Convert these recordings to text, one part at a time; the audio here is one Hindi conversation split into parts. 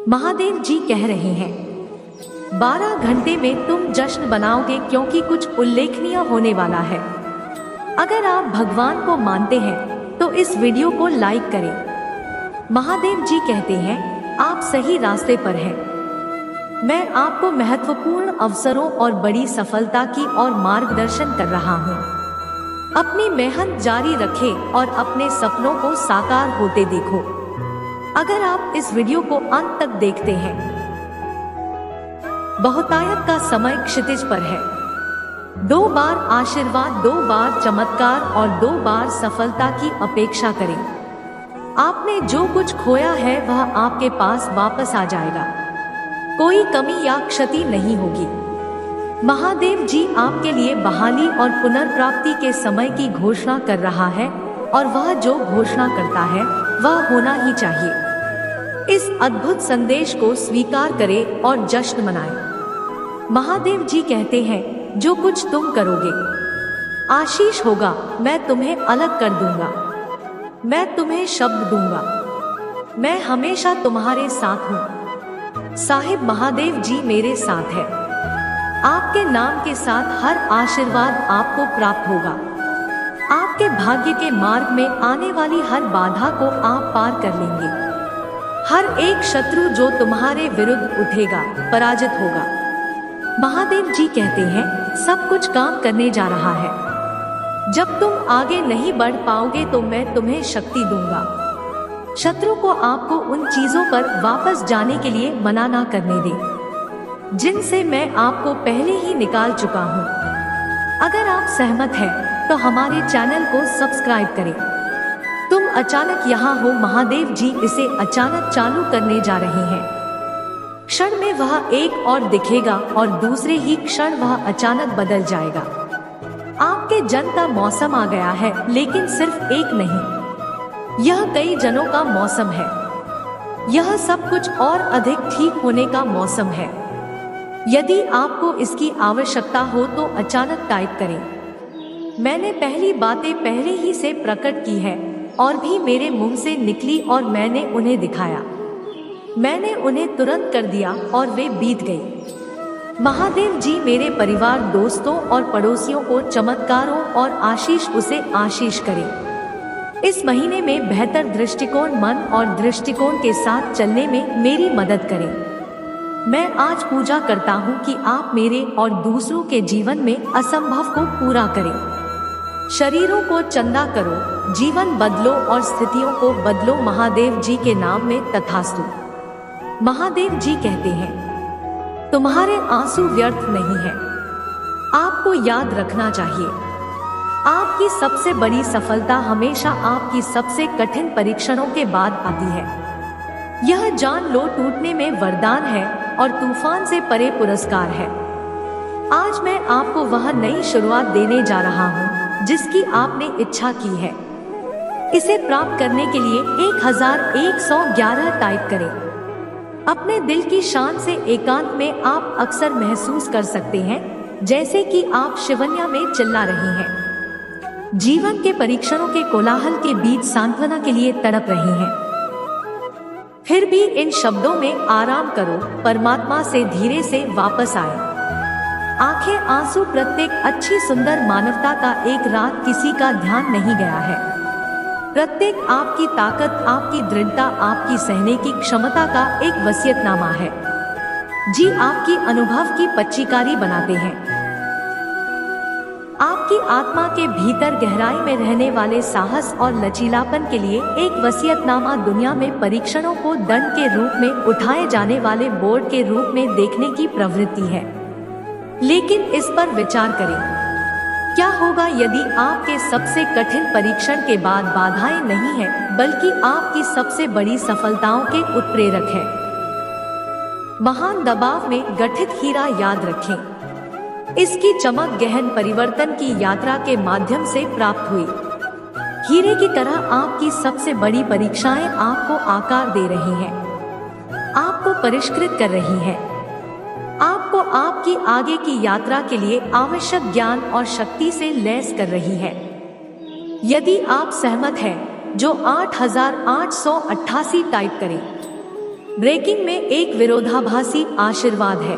महादेव जी कह रहे हैं 12 घंटे में तुम जश्न बनाओगे क्योंकि कुछ उल्लेखनीय होने वाला है। अगर आप भगवान को मानते हैं तो इस वीडियो को लाइक करें। महादेव जी कहते हैं आप सही रास्ते पर हैं। मैं आपको महत्वपूर्ण अवसरों और बड़ी सफलता की ओर मार्गदर्शन कर रहा हूँ। अपनी मेहनत जारी रखें और अपने सपनों को साकार होते देखो। अगर आप इस वीडियो को अंत तक देखते हैं, बहुतायत का समय क्षितिज पर है। 2 बार आशीर्वाद, 2 बार चमत्कार और 2 बार सफलता की अपेक्षा करें। आपने जो कुछ खोया है वह आपके पास वापस आ जाएगा। कोई कमी या क्षति नहीं होगी। महादेव जी आपके लिए बहाली और पुनर्प्राप्ति के समय की घोषणा कर रहा है और वह जो घोषणा करता है वह होना ही चाहिए। इस अद्भुत संदेश को स्वीकार करें और जश्न मनाएं। महादेव जी कहते हैं जो कुछ तुम करोगे आशीष होगा। मैं तुम्हें अलग कर दूंगा। मैं तुम्हें शब्द दूंगा। मैं हमेशा तुम्हारे साथ हूँ। साहिब महादेव जी मेरे साथ है। आपके नाम के साथ हर आशीर्वाद आपको प्राप्त होगा। आपके भाग्य के मार्ग में आने वाली हर बाधा को आप पार कर लेंगे। हर एक शत्रु जो तुम्हारे विरुद्ध उठेगा पराजित होगा। महादेव जी कहते हैं सब कुछ काम करने जा रहा है। जब तुम आगे नहीं बढ़ पाओगे तो मैं तुम्हें शक्ति दूंगा। शत्रु को आपको उन चीजों पर वापस जाने के लिए मना ना करने दें जिनसे मैं आपको पहले ही निकाल चुका हूँ। अगर आप सहमत हैं तो हमारे चैनल को सब्सक्राइब करें। तुम अचानक यहाँ हो। महादेव जी इसे अचानक चालू करने जा रहे हैं। क्षण में वह एक और दिखेगा और दूसरे ही क्षण वह अचानक बदल जाएगा। आपके जन्म का मौसम आ गया है, लेकिन सिर्फ एक नहीं, यह कई जनों का मौसम है। यह सब कुछ और अधिक ठीक होने का मौसम है। यदि आपको इसकी आवश्यकता हो तो अचानक टाइप करें। मैंने पहली बातें पहले ही से प्रकट की है और भी मेरे मुंह से निकली और मैंने उन्हें दिखाया। मैंने उन्हें तुरंत कर दिया और वे बीत गई। महादेव जी मेरे परिवार, दोस्तों और पड़ोसियों को चमत्कारों और आशीष उसे आशीष करें। इस महीने में बेहतर दृष्टिकोण, मन और दृष्टिकोण के साथ चलने में मेरी मदद करें। मैं आज पूजा करता हूँ कि आप मेरे और दूसरों के जीवन में असंभव को पूरा करें। शरीरों को चंदा करो, जीवन बदलो और स्थितियों को बदलो महादेव जी के नाम में तथास्तु। महादेव जी कहते हैं तुम्हारे आंसू व्यर्थ नहीं है। आपको याद रखना चाहिए आपकी सबसे बड़ी सफलता हमेशा आपकी सबसे कठिन परीक्षणों के बाद आती है। यह जान लो टूटने में वरदान है और तूफान से परे पुरस्कार है। आज मैं आपको वह नई शुरुआत देने जा रहा हूँ जिसकी आपने इच्छा की है। इसे प्राप्त करने के लिए 1111 टाइप करें। अपने दिल की शान से एकांत में आप अक्सर महसूस कर सकते हैं जैसे कि आप शिवन्या में चिल्ला रही हैं। जीवन के परीक्षणों के कोलाहल के बीच सांत्वना के लिए तड़प रही हैं। फिर भी इन शब्दों में आराम करो, परमात्मा से धीरे से वापस आए। आंखें आंसू, प्रत्येक अच्छी सुंदर मानवता का एक रात किसी का ध्यान नहीं गया है। प्रत्येक आपकी ताकत, आपकी दृढ़ता, आपकी सहने की क्षमता का एक वसीयतनामा है। जी आपकी अनुभव की पच्चीकारी बनाते हैं। आपकी आत्मा के भीतर गहराई में रहने वाले साहस और लचीलापन के लिए एक वसीयतनामा दुनिया में परीक्षणों को दंड के रूप में उठाए जाने वाले बोर्ड के रूप में देखने की प्रवृत्ति है। लेकिन इस पर विचार करें, क्या होगा यदि आपके सबसे कठिन परीक्षण के बाद बाधाएं नहीं हैं, बल्कि आपकी सबसे बड़ी सफलताओं के उत्प्रेरक है। महान दबाव में गठित हीरा याद रखें। इसकी चमक गहन परिवर्तन की यात्रा के माध्यम से प्राप्त हुई। हीरे की तरह आपकी सबसे बड़ी परीक्षाएं आपको आकार दे रही हैं, आपको परिष्कृत कर रही हैं, आपको आपकी आगे की यात्रा के लिए आवश्यक ज्ञान और शक्ति से लैस कर रही है। यदि आप सहमत हैं, जो 8888 टाइप करें। ब्रेकिंग में एक विरोधाभासी आशीर्वाद है।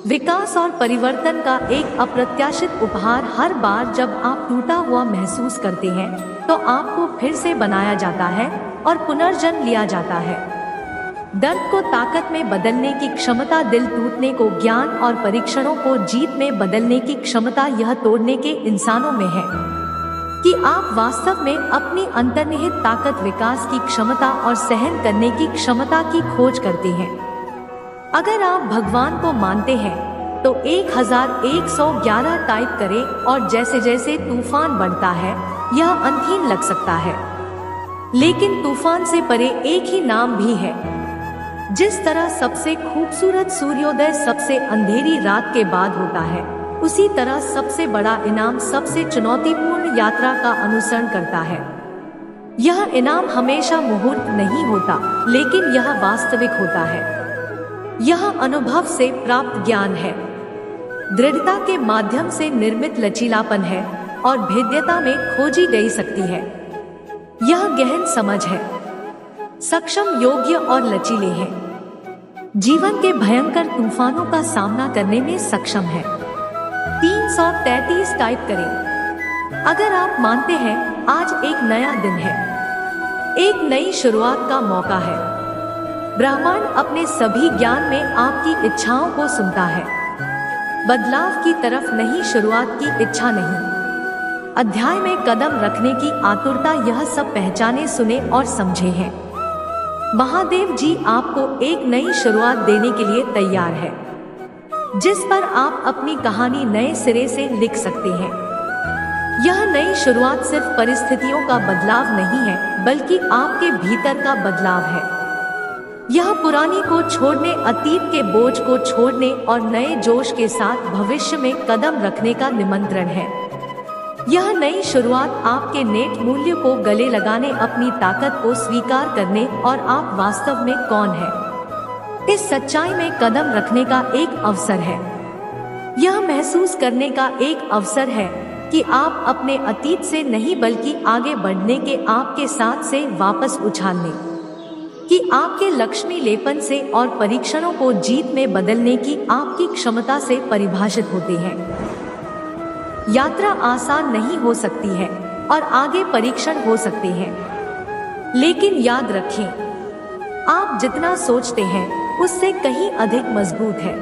विकास और परिवर्तन का एक अप्रत्याशित उपहार। हर बार जब आप टूटा हुआ महसूस करते हैं तो आपको फिर से बनाया जाता है और पुनर्जन्म लिया जाता है। दर्द को ताकत में बदलने की क्षमता, दिल टूटने को ज्ञान और परीक्षणों को जीत में बदलने की क्षमता यह तोड़ने के इंसानों में है कि आप वास्तव में अपनी अंतर्निहित ताकत, विकास की क्षमता और सहन करने की क्षमता की खोज करते हैं। अगर आप भगवान को मानते हैं तो 1111 टाइप करें और जैसे जैसे तूफान बढ़ता है यह अंतहीन लग सकता है, लेकिन तूफान से परे एक ही नाम भी है। जिस तरह सबसे खूबसूरत सूर्योदय सबसे अंधेरी रात के बाद होता है, उसी तरह सबसे बड़ा इनाम सबसे चुनौतीपूर्ण यात्रा का अनुसरण करता है। यह इनाम हमेशा मुहूर्त नहीं होता, लेकिन यह वास्तविक होता है। यह अनुभव से प्राप्त ज्ञान है, दृढ़ता के माध्यम से निर्मित लचीलापन है और भेद्यता में खोजी गई शक्ति है। यह गहन समझ है, सक्षम, योग्य और लचीले हैं। जीवन के भयंकर तूफानों का सामना करने में सक्षम है। 333 टाइप करें। अगर आप मानते हैं आज एक नया दिन है, एक नई शुरुआत का मौका है। ब्रह्मांड अपने सभी ज्ञान में आपकी इच्छाओं को सुनता है। बदलाव की तरफ नहीं, शुरुआत की इच्छा नहीं। अध्याय में कदम रखने की आतुरता, यह सब पहचाने, सुने और समझे हैं। महादेव जी आपको एक नई शुरुआत देने के लिए तैयार है, जिस पर आप अपनी कहानी नए सिरे से लिख सकते हैं। यह नई शुरुआत सिर्फ परिस्थितियों का बदलाव नहीं है, बल्कि आपके भीतर का बदलाव है। यह पुरानी को छोड़ने, अतीत के बोझ को छोड़ने और नए जोश के साथ भविष्य में कदम रखने का निमंत्रण है। यह नई शुरुआत आपके नेट मूल्य को गले लगाने, अपनी ताकत को स्वीकार करने और आप वास्तव में कौन है, इस सच्चाई में कदम रखने का एक अवसर है। यह महसूस करने का एक अवसर है कि आप अपने अतीत से नहीं, बल्कि आगे बढ़ने के आपके साथ से वापस उछालने कि आपके लक्ष्मी लेपन से और परीक्षणों को जीत में बदलने की आपकी क्षमता से परिभाषित होते हैं। यात्रा आसान नहीं हो सकती है और आगे परीक्षण हो सकते हैं, लेकिन याद रखें, आप जितना सोचते हैं उससे कहीं अधिक मजबूत है।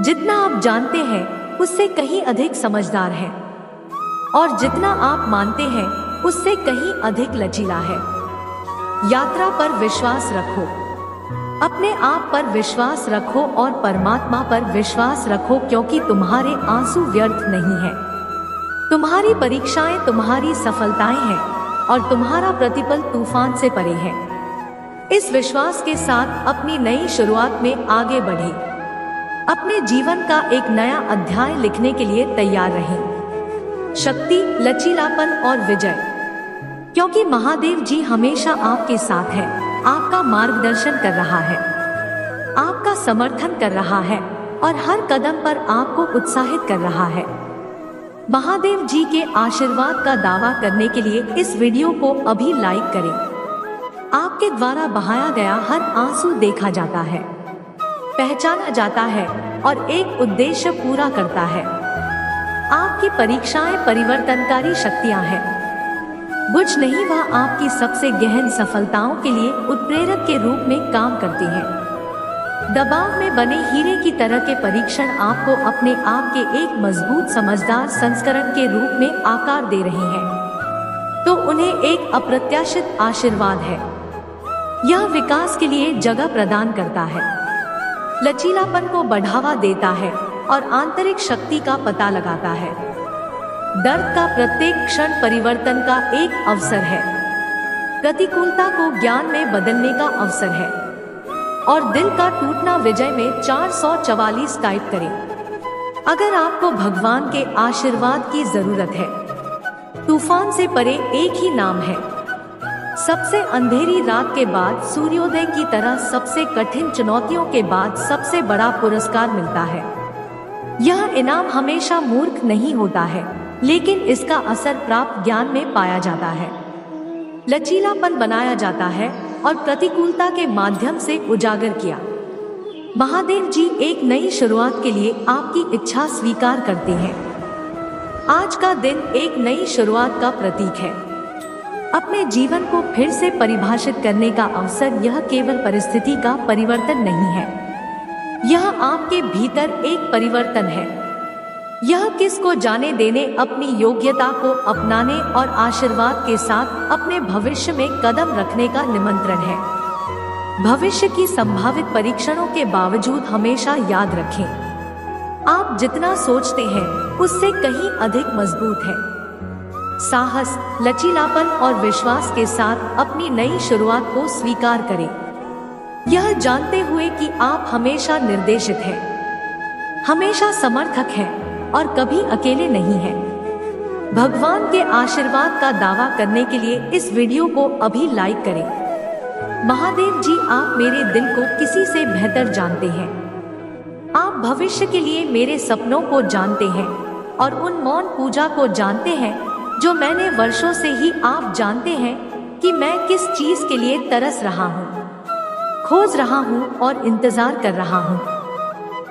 जितना आप जानते हैं उससे कहीं अधिक समझदार है, और जितना आप मानते हैं उससे कहीं अधिक लचीला है। यात्रा पर विश्वास रखो, अपने आप पर विश्वास रखो और परमात्मा पर विश्वास रखो, क्योंकि तुम्हारे आंसू व्यर्थ नहीं है। तुम्हारी परीक्षाएं तुम्हारी सफलताएं हैं और तुम्हारा प्रतिफल तूफान से परे है। इस विश्वास के साथ अपनी नई शुरुआत में आगे बढ़े, अपने जीवन का एक नया अध्याय लिखने के लिए तैयार रहें। शक्ति, लचीलापन और विजय, क्योंकि महादेव जी हमेशा आपके साथ है, आपका मार्गदर्शन कर रहा है, आपका समर्थन कर रहा है और हर कदम पर आपको उत्साहित कर रहा है। महादेव जी के आशीर्वाद का दावा करने के लिए इस वीडियो को अभी लाइक करें। आपके द्वारा बहाया गया हर आंसू देखा जाता है, पहचाना जाता है और एक उद्देश्य पूरा करता है। आपकी परीक्षाएं परिवर्तनकारी शक्तियां हैं। बुझ नहीं, वह आपकी सबसे गहन सफलताओं के लिए उत्प्रेरक के रूप में काम करती है। दबाव में बने हीरे की तरह के परीक्षण आपको अपने आप के एक मजबूत, समझदार संस्करण के रूप में आकार दे रहे हैं, तो उन्हें एक अप्रत्याशित आशीर्वाद है। यह विकास के लिए जगह प्रदान करता है, लचीलापन को बढ़ावा देता है और आंतरिक शक्ति का पता लगाता है। दर्द का प्रत्येक क्षण परिवर्तन का एक अवसर है, प्रतिकूलता को ज्ञान में बदलने का अवसर है और दिल का टूटना विजय में। 444 टाइप करें। अगर आपको भगवान के आशीर्वाद की जरूरत है, तूफान से परे एक ही नाम है। सबसे अंधेरी रात के बाद सूर्योदय की तरह सबसे कठिन चुनौतियों के बाद सबसे बड़ा पुरस्कार मिलता है। यह इनाम हमेशा मूर्ख नहीं होता है, लेकिन इसका असर प्राप्त ज्ञान में पाया जाता है। लचीलापन बनाया जाता है और प्रतिकूलता के माध्यम से उजागर किया। महादेव जी एक नई शुरुआत के लिए आपकी इच्छा स्वीकार करते हैं। आज का दिन एक नई शुरुआत का प्रतीक है। अपने जीवन को फिर से परिभाषित करने का अवसर। यह केवल परिस्थिति का परिवर्तन नहीं है, यह आपके भीतर एक परिवर्तन है। यह किसको जाने देने, अपनी योग्यता को अपनाने और आशीर्वाद के साथ अपने भविष्य में कदम रखने का निमंत्रण है। भविष्य की संभावित परीक्षणों के बावजूद हमेशा याद रखें, आप जितना सोचते हैं उससे कहीं अधिक मजबूत है। साहस, लचीलापन और विश्वास के साथ अपनी नई शुरुआत को स्वीकार करें, यह जानते हुए कि आप हमेशा निर्देशित हैं, हमेशा समर्थक हैं और कभी अकेले नहीं हैं। भगवान के आशीर्वाद का दावा करने के लिए इस वीडियो को अभी लाइक करें। महादेव जी, आप मेरे दिल को किसी से बेहतर जानते हैं। आप भविष्य के लिए मेरे सपनों को जानते हैं और उन मौन पूजा को जानते हैं जो मैंने वर्षों से ही। आप जानते हैं कि मैं किस चीज के लिए तरस रहा हूँ, खोज रहा हूँ और इंतजार कर रहा हूँ।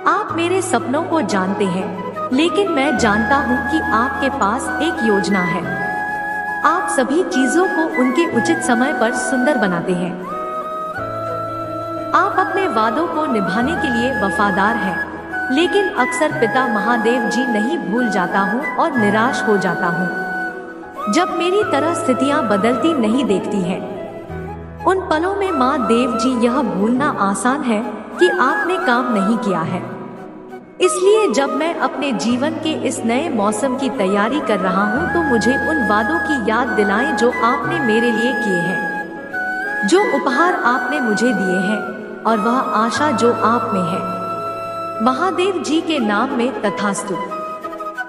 आप मेरे सपनों को जानते हैं, लेकिन मैं जानता हूँ कि आपके पास एक योजना है। आप सभी चीजों को उनके उचित समय पर सुंदर बनाते हैं। आप अपने वादों को निभाने के लिए वफादार हैं, लेकिन अक्सर पिता महादेव जी नहीं भूल जाता हूँ और निराश हो जाता हूँ जब मेरी तरह स्थितियाँ बदलती नहीं देखती हैं। उन पलों में माँ देव जी, यह भूलना आसान है कि आपने काम नहीं किया है। इसलिए जब मैं अपने जीवन के इस नए मौसम की तैयारी कर रहा हूँ तो मुझे उन वादों की याद दिलाएं जो आपने मेरे लिए किए हैं, जो उपहार आपने मुझे दिए हैं और वह आशा जो आप में है। महादेव जी के नाम में तथास्तु।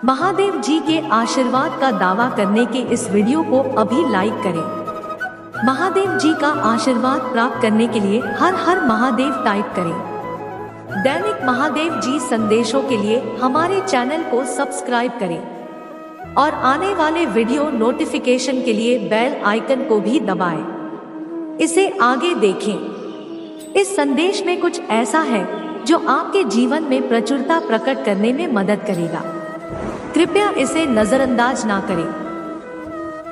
महादेव जी के आशीर्वाद का दावा करने के इस वीडियो को अभी लाइक करें। महादेव जी का आशीर्वाद प्राप्त करने के लिए हर हर महादेव टाइप करें। दैनिक महादेव जी संदेशों के लिए हमारे चैनल को सब्सक्राइब करें और आने वाले वीडियो नोटिफिकेशन के लिए बेल आइकन को भी दबाएं। इसे आगे देखें। इस संदेश में कुछ ऐसा है जो आपके जीवन में प्रचुरता प्रकट करने में मदद करेगा। कृपया इसे नजरअंदाज ना करें।